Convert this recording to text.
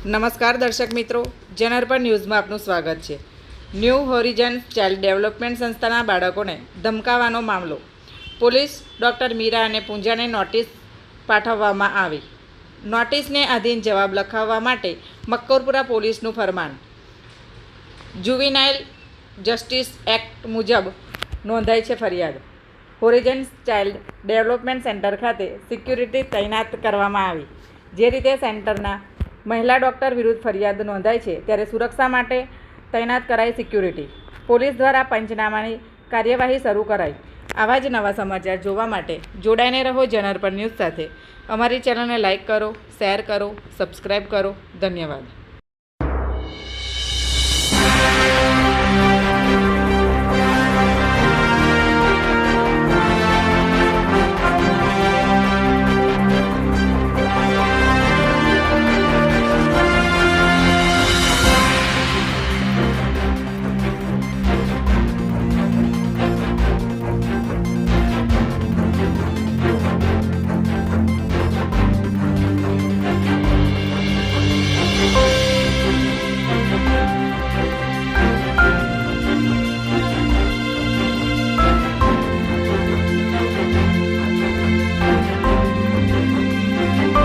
નમસ્કાર દર્શક મિત્રો, જનઅર્પણ ન્યૂઝમાં આપનું સ્વાગત છે। ન્યૂ હોરિઝન ચાઇલ્ડ ડેવલપમેન્ટ સંસ્થાના બાળકોને ધમકાવવાનો મામલો। પોલીસ ડૉક્ટર મીરા અને પૂંજાને નોટિસ પાઠવવામાં આવી। નોટિસને આધીન જવાબ લખાવવા માટે મક્કોરપુરા પોલીસનું ફરમાન। જુવેનાઇલ જસ્ટિસ એક્ટ મુજબ નોંધાઈ છે ફરિયાદ। હોરિઝન ચાઇલ્ડ ડેવલપમેન્ટ સેન્ટર ખાતે સિક્યુરિટી તૈનાત કરવામાં આવી। જે રીતે સેન્ટરના મહિલા ડૉક્ટર વિરુદ્ધ ફરિયાદ નોંધાઈ છે ત્યારે સુરક્ષા માટે તૈનાત કરાઈ સિક્યુરિટી। પોલીસ દ્વારા પંચનામાની કાર્યવાહી શરૂ કરાઈ। આવા જ નવા સમાચાર જોવા માટે જોડાઈને રહો જનઅર્પણ ન્યૂઝ સાથે। અમારી ચેનલને લાઇક કરો, શેર કરો, સબસ્ક્રાઈબ કરો। ધન્યવાદ।